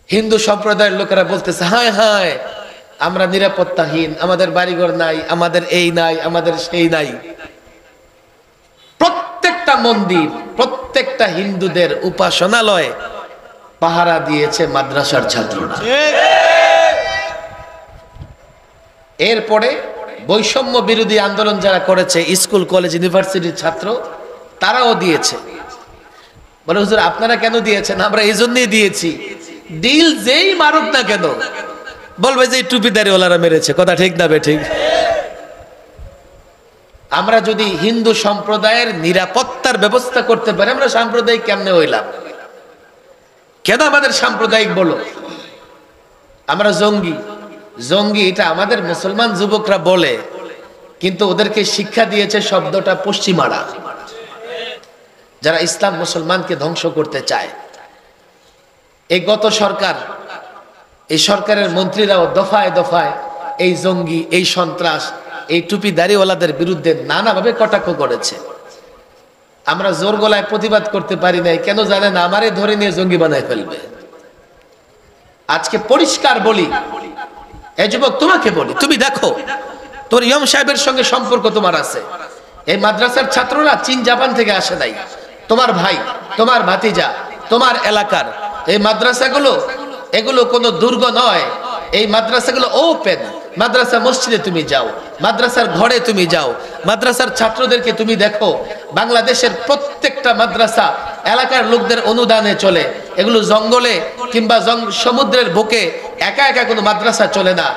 হিন্দু সম্প্রদায়ের লোকেরা বলতেছে, হায় হায় আমরা নিরাপত্তাহীন, আমাদের বাড়িঘর নাই, আমাদের এই নাই, আমাদের সেই নাই। প্রত্যেকটা মন্দির, প্রত্যেকটা হিন্দুদের উপাসনালয় পাহারা দিয়েছে মাদ্রাসার ছাত্ররা। এরপরে বৈষম্য বিরোধী আন্দোলন যারা করেছে, স্কুল কলেজ ইউনিভার্সিটির ছাত্র, তারাও দিয়েছে। বলে, হুজুর আপনারা কেন দিয়েছেন? আমরা এই জন্যই দিয়েছি, ডিল যেই মারুক না কেন বলবে যে টুপিদারিওয়ালারা মেরেছে। কথা ঠিক না বেঠিক? আমরা যদি হিন্দু সম্প্রদায়ের নিরাপত্তার ব্যবস্থা করতে পারি, আমরা সাম্প্রদায়িক কেমনে হইলাম? কেন আমাদের সাম্প্রদায়িক বলো? আমরা জঙ্গি। জঙ্গি এটা আমাদের মুসলমান যুবকরা বলে, কিন্তু ওদেরকে শিক্ষা দিয়েছে শব্দটা পশ্চিমারা, যারা ইসলাম মুসলমানকে ধ্বংস করতে চায়। এই গত সরকার, এই সরকারের মন্ত্রীরাও দফায় দফায় এই জঙ্গি, এই সন্ত্রাস, এই টুপি দাড়িওয়ালাদের বিরুদ্ধে নানাভাবে কটাক্ষ করেছে। আমরা জোর গলায় প্রতিবাদ করতে পারি নাই, কেন জানেন? আমারে ধরে নিয়ে জঙ্গি বানায় ফেলবে। আজকে পরিষ্কার বলি, এই যুবক তোমাকে বলি, তুমি দেখো তোর ইমাম সাহেবের সঙ্গে সম্পর্ক তোমার আছে। এই মাদ্রাসার ছাত্ররা চীন জাপান থেকে আসে নাই। তোমার ভাই, তোমার ভাতিজা, তোমার এলাকার এই মাদ্রাসাগুলো, এগুলো কোনো দুর্গ নয়। এই মাদ্রাসাগুলো ওপেন। মাদ্রাসা মসজিদে তুমি যাও, মাদ্রাসার ঘরে তুমি যাও, মাদ্রাসার ছাত্রদেরকে তুমি দেখো। বাংলাদেশের প্রত্যেকটা মাদ্রাসা এলাকার লোকদের অনুদানে চলে। এগুলো জঙ্গলে কিংবা সমুদ্রের বুকে একা একা কোনো মাদ্রাসা চলে না।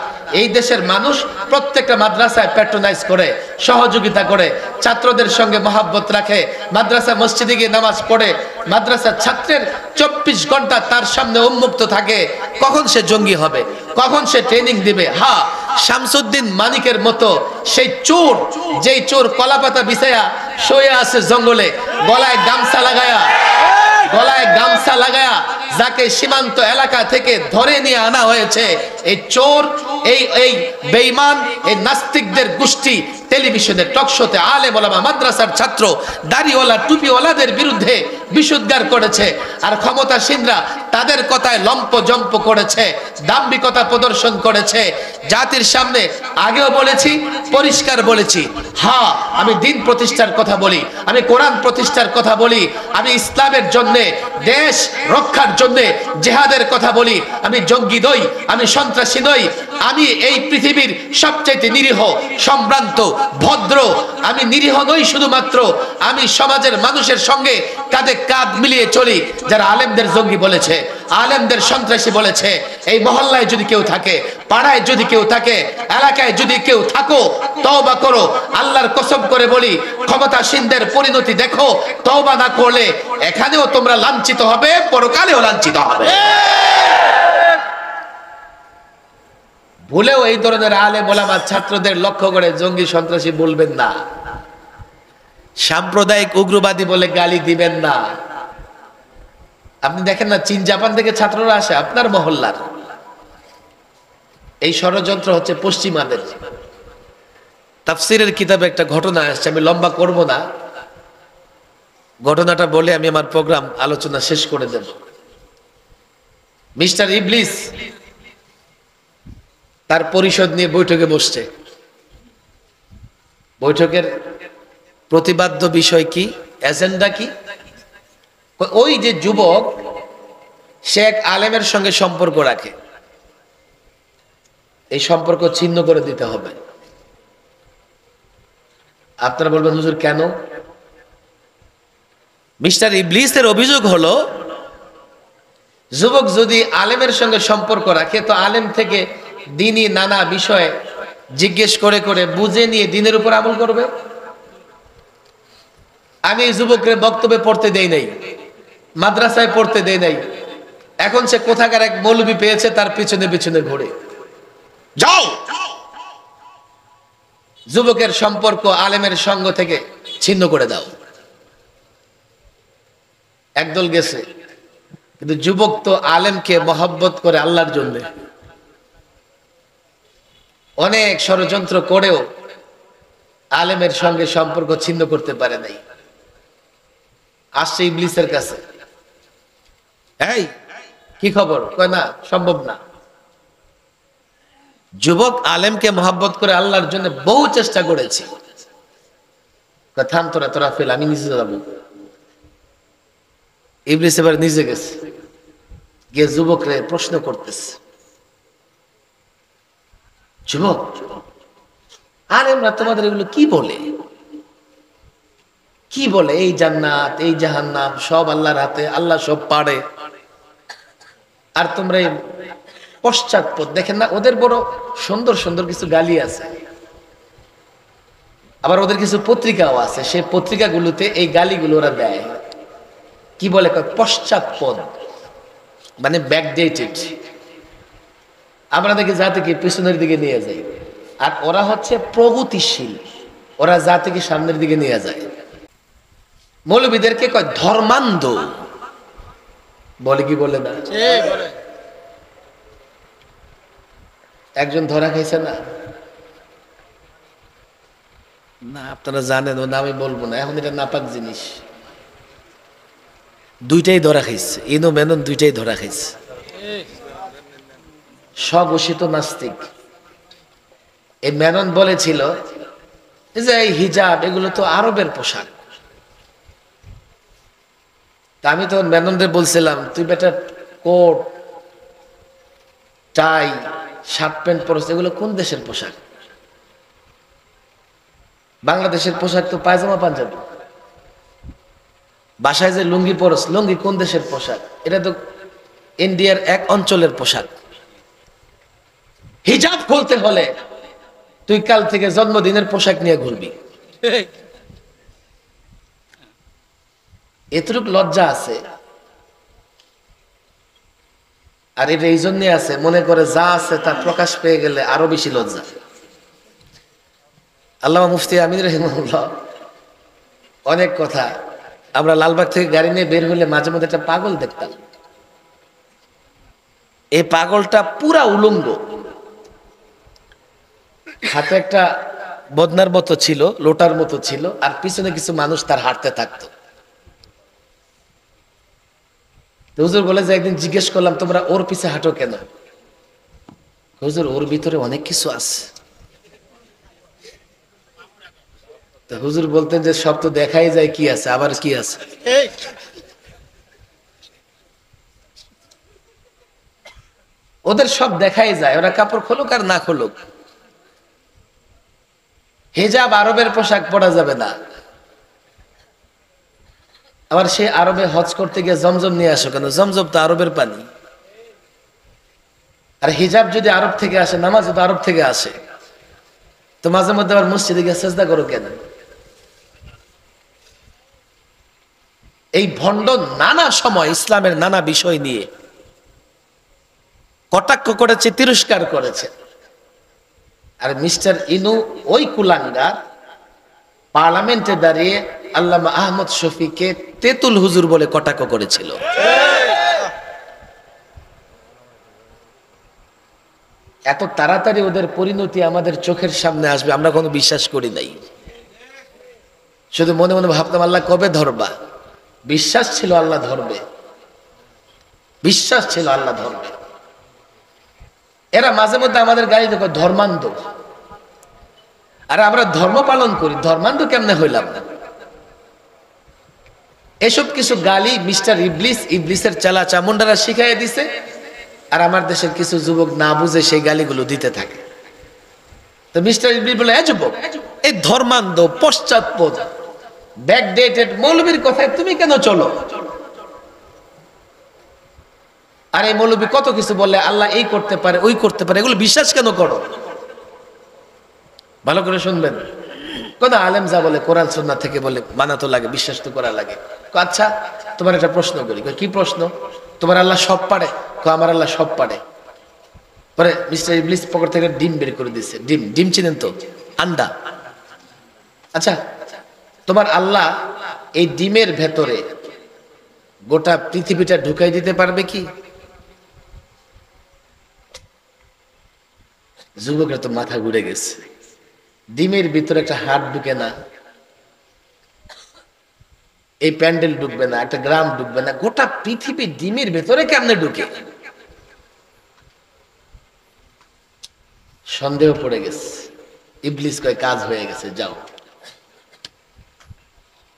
এই দেশের মানুষ প্রত্যেকটা মাদ্রাসায় প্যাট্রোনাইজ করে, সহযোগিতা করে, ছাত্রদের সঙ্গে মহাব্বত রাখে, মাদ্রাসা মসজিদে গিয়ে নামাজ পড়ে। মাদ্রাসার ছাত্রের 24 ঘন্টা তার সামনে উন্মুক্ত থাকে, কখন সে জঙ্গি হবে, কখন সে ট্রেনিং দিবে। হ্যাঁ, শামসুদ্দিন মানিকের মতো সেই চোর, যেই চোর কলাপাতা বিছায়া শুয়ে আছে জঙ্গলে, গলায় গামছা লাগায়া যাকে সীমান্ত এলাকা থেকে ধরে নিয়ে আনা হয়েছে, এই চোর, এই বেঈমান, এই নাস্তিকদের গোষ্ঠী টেলিভিশনে টকশোতে আলেম ওলামা মাদ্রাসার ছাত্র দাড়িওয়ালা টুপিওয়ালাদের বিরুদ্ধে বিশুদ্ধার করেছে। আর ক্ষমতাসীনরা তাদের কথায় লম্প জম্প করেছে, দাম্ভিকতা প্রদর্শন করেছে। জাতির সামনে আগেও বলেছি, পরিষ্কার বলেছি, হ্যাঁ আমি দিন প্রতিষ্ঠার কথা বলি, আমি কোরআন প্রতিষ্ঠার কথা বলি, আমি ইসলামের জন্যে, দেশ রক্ষার জন্যে জেহাদের কথা বলি। আমি জঙ্গি নই, আমি সন্ত্রাসী নই, আমি এই পৃথিবীর সবচাইতে নিরীহ, সম্ভ্রান্ত, ভদ্র। আমি নিরীহ নই শুধুমাত্র, আমি সমাজের মানুষের সঙ্গে কাঁধে কাঁধ মিলিয়ে চলি। যারা আলেমদের জঙ্গি বলেছে, আলেমদের সন্ত্রাসী বলেছে, এই মহল্লায় যদি কেউ থাকে, পাড়ায় যদি কেউ থাকে, এলাকায় যদি কেউ থাকো, তওবা করো। আল্লাহর কসম করে বলি, ক্ষমতাসীনদের পরিণতি দেখো। তওবা না করলে এখানেও তোমরা লাঞ্ছিত হবে, পরকালেও লাঞ্ছিত হবে। ভুলেও এই ধরনের আলেম ওলামা ছাত্রদের লক্ষ্য করে জঙ্গি সন্ত্রাসী বলবেন না, সাম্প্রদায়িক উগ্রবাদী বলে গালি দিবেন না। আপনি দেখেন না, চীন জাপান থেকে ছাত্ররা আসে আপনার মহল্লার। এই ষড়যন্ত্র হচ্ছে পশ্চিমাদের। তাফসিরের কিতাবে একটা ঘটনা আসছে, আমি লম্বা করব না, ঘটনাটা বলে আমি আমার প্রোগ্রাম আলোচনা শেষ করে দেব। মিস্টার ইবলিস তার পরিষদ নিয়ে বৈঠকে বসছে। বৈঠকের প্রতিবাদ্য বিষয় কি, এজেন্ডা কি? ওই যে যুবক, সে এক আলেমের সঙ্গে সম্পর্ক রাখে, এই সম্পর্ক ছিন্ন করে দিতে হবে। আপনারা বলবেন, হুজুর কেন? মিস্টার ইবলিসের অভিযোগ হলো, যুবক যদি আলেমের সঙ্গে সম্পর্ক রাখে, তো আলেম থেকে দ্বীনি নানা বিষয়ে জিজ্ঞেস করে করে বুঝে নিয়ে দ্বীনের উপর আমল করবে। আমি এই যুবককে বক্তব্যে পড়তে দেই নাই, মাদ্রাসায় পড়তে দেই নাই, এখন সে কোথাকার এক মৌলবি পেয়েছে, তার পিছনে পিছনে ঘুরে যাও। যুবকের সম্পর্ক আলেমের সঙ্গ থেকে ছিন্ন করে দাও। একদল গেছে, কিন্তু যুবক তো আলেমকে মহব্বত করে আল্লাহর জন্য। অনেক ষড়যন্ত্র করেও আলেমের সঙ্গে সম্পর্ক ছিন্ন করতে পারে নাই। আসছে ইবলিসের কাছে, এই কি খবর? কয় না, সম্ভব না। যুবক আলেমকে মহাব্বত করে আল্লাহর জন্য বহু চেষ্টা করেছি। থাম তোরা, তোরা ফেল, আমি নিজে যাবো। ইবলিস এবার নিজে গেছে, গিয়ে যুবকরে প্রশ্ন করতেছে, যুবক আলেমরা তোমাদের এগুলো কি বলে? কি বলে এই জান্নাত এই জাহান্নাম সব আল্লাহর হাতে, আল্লাহ সব পারে, আর তোমরা এই পশ্চাৎপদ দেখেন না? ওদের বড় সুন্দর সুন্দর কিছু গালি আছে, আবার ওদের কিছু পত্রিকাও আছে, সেই পত্রিকাগুলোতে এই গালিগুলো ওরা দেয়। কি বলে? পশ্চাৎপদ, মানে ব্যাকডেটেড। আমরা দেখি জাতিকে পিছনের দিকে নিয়ে যাই, আর ওরা হচ্ছে প্রগতিশীল, ওরা জাতিকে সামনের দিকে নিয়ে যায়। মৌলবীদেরকে কয় ধর্মান্ধ বলে, কি বলে না? একজন ধরা খাইছে না? না আপনারা জানেন, ও নামই বলবো না এখন, এটা নাপাক জিনিস। দুইটাই ধরা খাইছে, ইনো মেনন দুইটাই ধরা খাইছে। স্বঘোষিত নাস্তিক। এই মেনন বলেছিল যে এই হিজাব এগুলো তো আরবের পোশাক। তা আমি তো মেননদের বলছিলাম, তুই বেটা কোট টাই শার্ট প্যান্ট পরছ, এগুলো কোন দেশের পোশাক? বাংলাদেশের পোশাক তো পায়জামা পাঞ্জাবি। বাসায় যে লুঙ্গি পরছ, লুঙ্গি কোন দেশের পোশাক? এটা তো ইন্ডিয়ার এক অঞ্চলের পোশাক। হিজাব খুলতে হলে তুই কাল থেকে জন্মদিনের পোশাক নিয়ে ঘুরবি। এতটুক লজ্জা আছে। আর এটা এই জন্যে আছে, মনে করে যা আছে তা প্রকাশ পেয়ে গেলে আরো বেশি লজ্জা। আল্লামা মুফতি আমিন রাহিমাহুল্লাহ অনেক কথা। আমরা লালবাগ থেকে গাড়ি নিয়ে বের হলে মাঝে মধ্যে একটা পাগল দেখতাম। এই পাগলটা পুরা উলঙ্গ, হাতে একটা বদনার মতো ছিল, লোটার মতো ছিল, আর পিছনে কিছু মানুষ তার হাঁটতে থাকতো। হুজুর বলে যে একদিন জিজ্ঞেস করলাম, তোমরা ওর পিছে হাঁটো কেন? হুজুর ওর ভিতরে অনেক কিছু আছে। হুজুর বলতেন যে সব তো দেখাই যায় কি আছে, আবার কি আছে? ওদের সব দেখাই যায়, ওরা কাপড় খোলুক আর না খোলুক। হিজাব আরবের পোশাক পরা যাবে না। আবার সে আরবে হজ করতে গিয়ে জমজম নিয়ে আসো কেন? জমজম তো আরবের পানি। আর হিজাব যদি আরব থেকে আসে, নামাজ তো আরব থেকে আসে, তো মাঝে মধ্যে আবার মসজিদে গিয়ে সেজদা করো কেন? এই ভণ্ড নানা সময় ইসলামের নানা বিষয় নিয়ে কটাক্ষ করেছে, তিরস্কার করেছে। আর মিস্টার ইনু ওই কুলাঙ্গার পার্লামেন্টে দাঁড়িয়ে আল্লামা আহমদ শফিকে তেতুল হুজুর বলে কটাক্ষ করেছিল। এত তাড়াতাড়ি ওদের পরিণতি আমাদের চোখের সামনে আসবে আমরা কোনো বিশ্বাস করি নাই। শুধু মনে মনে ভাবতাম আল্লাহ কবে ধরবা। বিশ্বাস ছিল আল্লাহ ধরবে, বিশ্বাস ছিল আল্লাহ ধরবে। এরা মাঝে মধ্যে আমাদের গাড়ি দেখো ধর্মান্ধ, আর আমরা ধর্ম পালন করি, ধর্মান্ধ কেমনে হইলাম না? এসব কিছু গালি মিস্টার ইবলিস, ইবলিসের চালা চামুন্ডারা শিখাই দিছে, আর আমার দেশের কিছু যুবক না বুঝে সেই গালিগুলো দিতে থাকে। তো মিস্টার ইবলিস বলে, এ যুবক, এই ধর্মান্ধ পশ্চাৎপদ ব্যাকডেটেড মৌলবীর কথায় তুমি কেন চলো? আর এই মৌলবী কত কিছু বলে, আল্লাহ এই করতে পারে ওই করতে পারে, এগুলো বিশ্বাস কেন করো? ভালো করে শুনবেন। কোন আলেম যা বলে কোরআন সুন্নাহ থেকে বলে মানা তো লাগে, বিশ্বাস তো করা লাগে। আচ্ছা তোমার একটা প্রশ্ন করি। কি প্রশ্ন? তোমার আল্লাহ সব পারে? আমার আল্লাহ সব পারে। পরে মিস্টার ইবলিস পকেট থেকে ডিম বের করে দিচ্ছে। ডিম, ডিম চিনেন তো, আন্ডা। আচ্ছা তোমার আল্লাহ এই ডিমের ভেতরে গোটা পৃথিবীটা ঢুকাই দিতে পারবে কি? যুবকরা তো মাথা ঘুরে গেছে। ডিমের ভিতরে একটা হাট ঢুকে না, এই প্যান্ডেল ঢুকবে না, একটা গ্রাম ঢুকবে না, গোটা পৃথিবী ডিমের ভেতরে কেমনে ঢুকে? সন্দেহ পড়ে গেছে। ইবলিস কয় কাজ হয়ে গেছে, যাও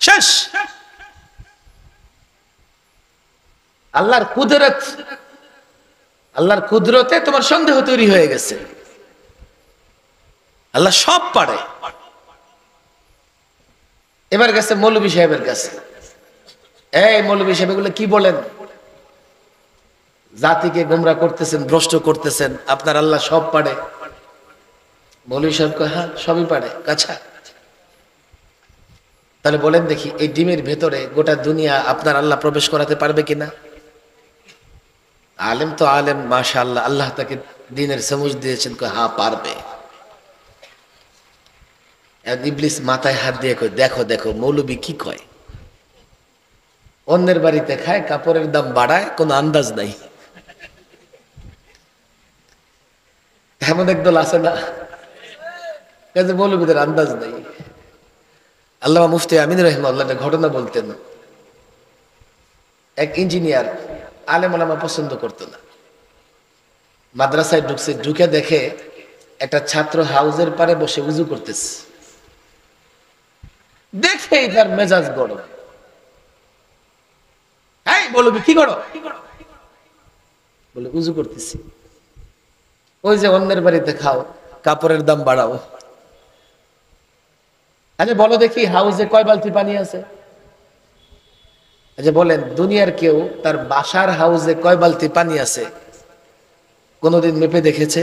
শেষ। আল্লাহর কুদরত, আল্লাহর কুদরতে তোমার সন্দেহ তৈরি হয়ে গেছে। আল্লাহ সব পারে। এবার গেছে মৌলভী সাহেবের কাছে। এই মৌলভী সাহেব এগুলো কি বলেন? জাতিকে গোমরা করতেছেন, ভ্রষ্ট করতেছেন, আপনার আল্লাহ সব পারে। মৌলভী সাহেব কয় হ্যাঁ সবই পারে। আচ্ছা তাহলে বলেন দেখি, এই ডিমের ভেতরে গোটা দুনিয়া আপনার আল্লাহ প্রবেশ করাতে পারবে কিনা? আলেম তো আলেম, মাশাআল্লাহ, আল্লাহ তাকে দ্বীনের সমঝ দিয়েছেন, কয় হ্যাঁ পারবে। ইবলিস মাথায় হাত দিয়ে কয় দেখো দেখো মৌলবী কি কয়, অন্যের বাড়িতে খায়, কাপড়ের দাম বাড়ায়, কোনো আন্দাজ নাই। এমন একদল আছে না, কাজে মৌলবীদের আন্দাজ নাই। আল্লামা মুফতি আমিন রাহিমাহুল্লাহ একটা ঘটনা বলতেন। এক ইঞ্জিনিয়ার আলেম ওলামা পছন্দ করতো না, মাদ্রাসায় ঢুকছে, ঢুকে দেখে একটা ছাত্র হাউজের পারে বসে উজু করতেছে। দেখেই তার মেজাজ গরম। এই বলবি কি করো? বলে উজু করতেছি। ওই যে অন্যের বাড়িতে খাও, কাপড়ের দাম বাড়াও। আচ্ছা বলো দেখি হাউজে কয় বালতি পানি আছে? আচ্ছা বলেন দুনিয়ার কেউ তার বাসার হাউজে কয় বালতি পানি আছে কোনদিন মেপে দেখেছে?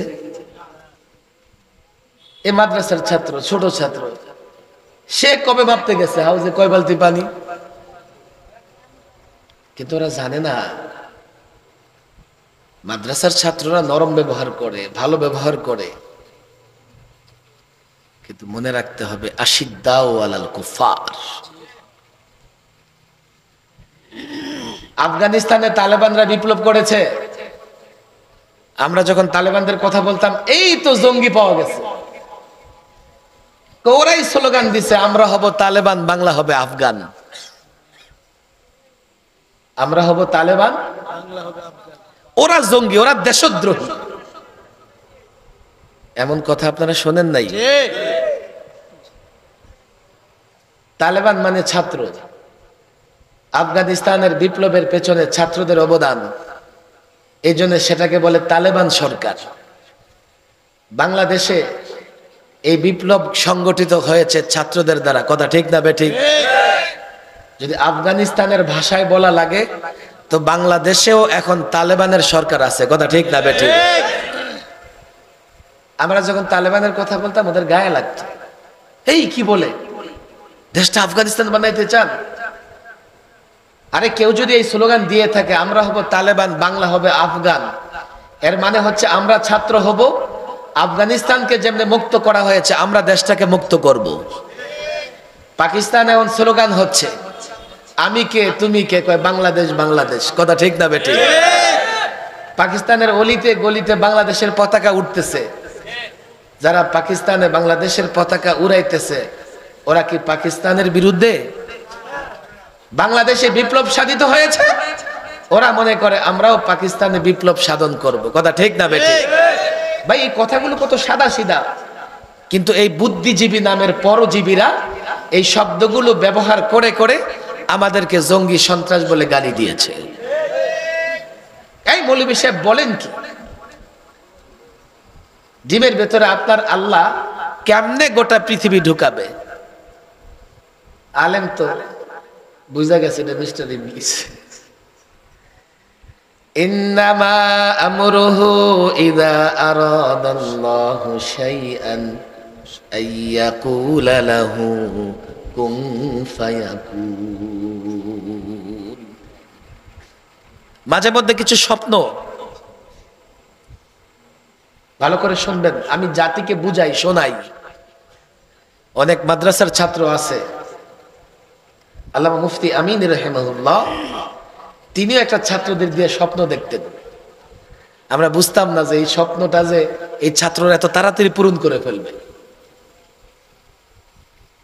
এ মাদ্রাসার ছাত্র, ছোট ছাত্র, সে কবে ভাবতে গেছে হাউজে কয় বালতি পানি? কিন্তু ওরা জানে না, মাদ্রাসার ছাত্ররা নরম ব্যবহার করে, ভালো ব্যবহার করে, কিন্তু মনে রাখতে হবে আশিদ্দাউ আলাল কুফার। আফগানিস্তানে তালেবানরা বিপ্লব করেছে। আমরা যখন তালেবানদের কথা বলতাম, এই তো জঙ্গি পাওয়া গেছে, ওরাই স্লোগান দিছে আমরা হব তালেবান, বাংলা হবে আফগান। আমরা হব তালেবান, বাংলা হবে আফগান। ওরা জঙ্গি, ওরা দেশদ্রোহী। এমন কথা আপনারা শোনেন নাই? তালেবান মানে ছাত্র। আফগানিস্তানের বিপ্লবের পেছনে ছাত্রদের অবদান, এই জন্য সেটাকে বলে তালেবান সরকার। বাংলাদেশে এই বিপ্লব সংগঠিত হয়েছে ছাত্রদের দ্বারা, কথা ঠিক না বেঠিক? যদি আফগানিস্তানের ভাষায় বলা লাগে তো বাংলাদেশেও এখন তালেবানের সরকার আছে, কথা ঠিক না বেঠিক? আমরা যখন তালেবানের কথা বলতাম ওদের গায়ে লাগতো, এই কি বলে, দেশটা আফগানিস্তান বানাইতে চান? আরে কেউ যদি এই স্লোগান দিয়ে থাকে আমরা হব তালেবান, বাংলা হবে আফগান, এর মানে হচ্ছে আমরা ছাত্র হব, আফগানিস্তানকে যেমনি মুক্ত করা হয়েছে আমরা দেশটাকে মুক্ত করব। পাকিস্তানে এমন স্লোগান হচ্ছে আমি কে তুমি কে, কয় বাংলাদেশ বাংলাদেশ, কথা ঠিক না বেঠিক? পাকিস্তানের অলিতে গলিতে বাংলাদেশের পতাকা উঠতেছে। যারা পাকিস্তানে বাংলাদেশের পতাকা উড়াইতেছে ওরা কি পাকিস্তানের বিরুদ্ধে? বাংলাদেশে বিপ্লব সাধিত হয়েছে, ওরা মনে করে আমরাও পাকিস্তানে বিপ্লব সাধন করব, কথা ঠিক না বেঠিক? ভাই এই কথাগুলো কত সাদা সিধা, কিন্তু এই বুদ্ধিজীবী নামের পরজীবীরা এই শব্দগুলো ব্যবহার করে করে আমাদেরকে জঙ্গি সন্ত্রাস বলে গালি দিয়েছে। এই মৌলভী সাহেব বলেন কি, ডিমের ভেতরে আপনার আল্লাহ কেমনে গোটা পৃথিবী ঢুকাবে? আলেম তো বুঝা গেছে এটা মিস্টার ইবলিস। ইন্নামা আমরুহু ইযা আরাদাল্লাহু শাইআন আইয়াকুলা লাহু কুন ফায়াকুন। মাঝে মধ্যে কিছু স্বপ্ন ভালো করে শুনবেন, আমি জাতিকে বুঝাই শোনাই। অনেক মাদ্রাসার ছাত্র আছে, আল্লামা মুফতি আমিন রাহিমাহুল্লাহ তিনিও একটা ছাত্রদের দিয়ে স্বপ্ন দেখতেন। আমরা বুঝতাম না যে এই স্বপ্নটা যে এই ছাত্ররা এত তাড়াতাড়ি পূরণ করে ফেলবে,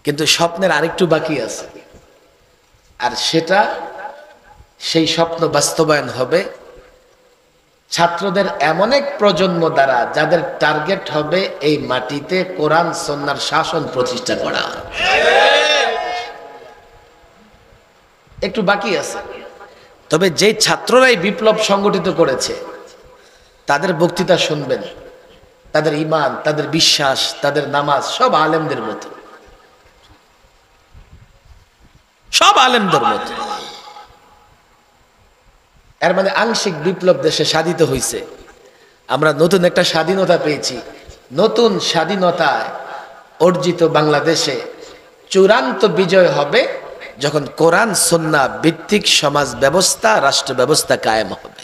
কিন্তু স্বপ্নের আরেকটু বাকি আছে, আর সেটা সেই স্বপ্ন বাস্তবায়ন হবে ছাত্রদের এমন এক প্রজন্ম দ্বারা যাদের টার্গেট হবে এই মাটিতে কোরআন সুন্নাহর শাসন প্রতিষ্ঠা করা। একটু বাকি আছে, তবে যে ছাত্ররাই বিপ্লব সংগঠিত করেছে তাদের বক্তৃতা শুনবেন, তাদের ঈমান, তাদের বিশ্বাস, তাদের নামাজ সব আলেমদের মতো, সব আলেমদের মতো। এর মানে আংশিক বিপ্লব দেশে সাধিত হয়েছে। আমরা নতুন একটা স্বাধীনতা পেয়েছি। নতুন স্বাধীনতায় অর্জিত বাংলাদেশে চূড়ান্ত বিজয় হবে যখন কোরআন সুন্নাহ ভিত্তিক সমাজ ব্যবস্থা, রাষ্ট্র ব্যবস্থা কায়েম হবে।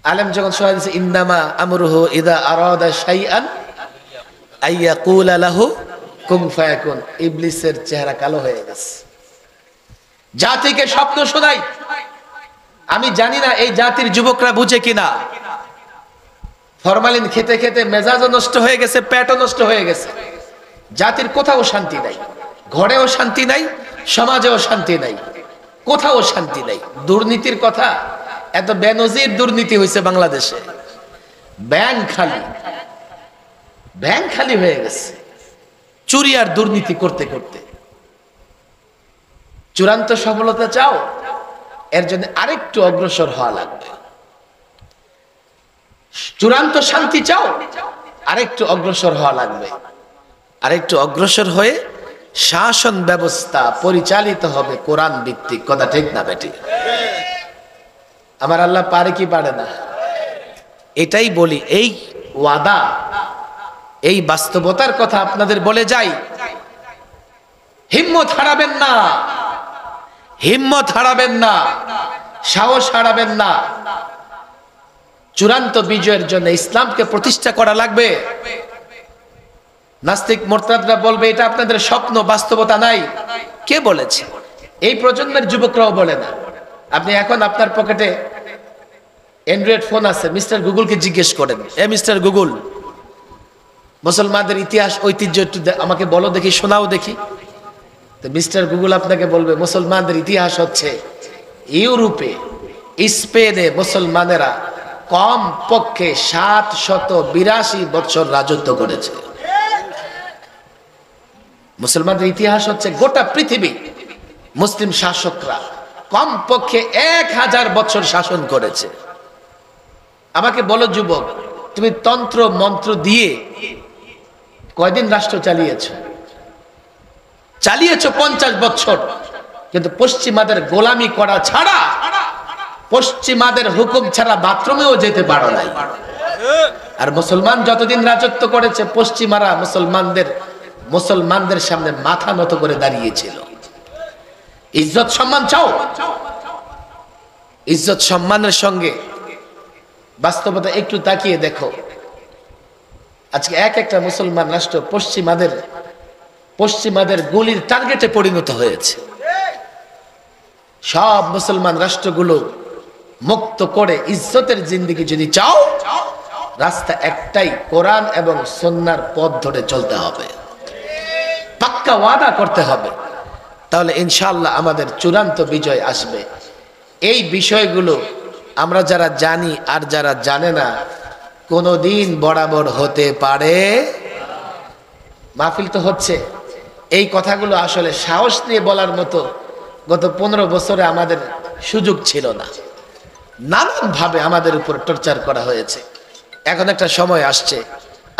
আলেম যখন শোনা দিয়েছে ইন্নামা আমরুহু ইযা আরাদা শাইআন আইয়াকুলা লাহু কুন ফায়াকুন, ইবলিসের চেহারা কালো হয়ে গেছে। জাতিকে স্বপ্ন শোনাই, আমি জানি না এই জাতির যুবকরা বুঝে কিনা। ফরমালিন খেতে খেতে মেজাজও নষ্ট হয়ে গেছে, পেটও নষ্ট হয়ে গেছে। জাতির কোথাও শান্তি নাই, ঘরেও শান্তি নাই, সমাজেও শান্তি নাই, কোথাও শান্তি নাই। দুর্নীতির কথা, এত বেনজির দুর্নীতি হয়েছে বাংলাদেশে। ব্যাংক খালি, ব্যাংক খালি হয়ে গেছে চুরি আর দুর্নীতি করতে করতে। চূড়ান্ত সফলতা চাও, এর জন্য আরেকটু অগ্রসর হওয়া লাগবে। চূড়ান্ত শান্তি চাও, আরেকটু অগ্রসর হওয়া লাগবে। আরেকটু অগ্রসর হয়ে শাসন ব্যবস্থা পরিচালিত হবে কোরআন ভিত্তিক। কথা ঠিক না বেটি? আমার আল্লাহ পারে কি পারে না? এটাই বলি, এই ওয়াদা, এই বাস্তবতার কথা আপনাদের বলে যাই। হিম্মত হারাবেন না, হিম্মত হারাবেন না, সাহস হারাবেন না। চূড়ান্ত বিজয়ের জন্য ইসলামকে প্রতিষ্ঠা করা লাগবে। নাস্তিক মোরতাদরা বলবে এটা আপনাদের স্বপ্ন, বাস্তবতা নাই। কে বলেছে? এই প্রজন্মের যুবকরাও বলে না। আপনি এখন আপনার পকেটে অ্যান্ড্রয়েড ফোন আছে, মিস্টার গুগলকে জিজ্ঞেস করেন, এ মিস্টার গুগল, মুসলমানদের ইতিহাস ঐতিহ্য একটু আমাকে বলো দেখি, শোনাও দেখি। তো মিস্টার গুগল আপনাকে বলবে মুসলমানদের ইতিহাস হচ্ছে ইউরোপে, স্পেনে মুসলমানেরা কম পক্ষে 782 বছর রাজত্ব করেছে। মুসলমানদের ইতিহাস হচ্ছে গোটা পৃথিবী মুসলিম শাসকরা কম পক্ষে 1000 বছর শাসন করেছে। আমাকে বলো যুবক, তুমি তন্ত্র মন্ত্র দিয়ে কয়দিন রাষ্ট্র চালিয়েছ? চালিয়েছ 50 বছর, কিন্তু পশ্চিমাদের গোলামি করা ছাড়া, পশ্চিমাদের হুকুম ছাড়া বাথরুমেও যেতে পারো নাই। আর মুসলমান যতদিন রাজত্ব করেছে, পশ্চিমারা মুসলমানদের সামনে মাথা নত করে দাঁড়িয়েছিল। ইজ্জত সম্মান চাও? ইজ্জত সম্মানের সঙ্গে বাস্তবতা একটু তাকিয়ে দেখো। আজকে এক একটা মুসলমান রাষ্ট্র পশ্চিমাদের গুলির টার্গেটে পরিণত হয়েছে। সব মুসলমান রাষ্ট্রগুলো মুক্ত করে ইজ্জতের জিন্দেগি যদি চাও, রাস্তা একটাই, কোরআন এবং সুন্নাহর পথ ধরে চলতে হবে, পাক্কা ওয়াদা করতে হবে। তাহলে ইনশাআল্লাহ আমাদের চূড়ান্ত বিজয় আসবে। এই বিষয়গুলো আমরা যারা জানি আর যারা জানে না, কোনোদিন বরাবর হতে পারে। মাহফিল তো হচ্ছে, এই কথাগুলো আসলে সাহস নিয়ে বলার মতো গত 15 বছরে আমাদের সুযোগ ছিল না। নানানভাবে আমাদের উপর টর্চার করা হয়েছে। এখন একটা সময় আসছে,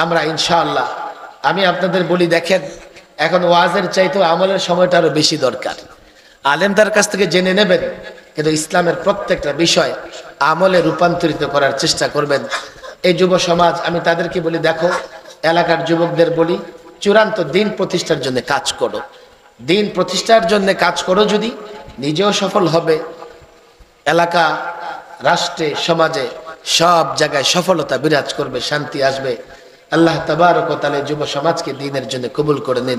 আমরা ইনশাআল্লাহ, আমি আপনাদের বলি, দেখেন এখন ওয়াজের চাইতে আমলের সময়টা আরো বেশি দরকার। আলেমদের কাছ থেকে জেনে নেবেন, কিন্তু ইসলামের প্রত্যেকটা বিষয় আমলে রূপান্তরিত করার চেষ্টা করবেন। এই যুব সমাজ, আমি তাদেরকে বলি, দেখো এলাকার যুবকদের বলি, চূড়ান্ত দিন প্রতিষ্ঠার জন্য কাজ করো। দিন প্রতিষ্ঠার জন্য কাজ করো, যদি নিজেও সফল হবে, এলাকা, রাষ্ট্রে, সমাজে সব জায়গায় সফলতা বিরাজ করবে, শান্তি আসবে। আল্লাহ তাবারক ওয়া তাআলা যুব সমাজকে দ্বীনের জন্য কবুল করে নিন।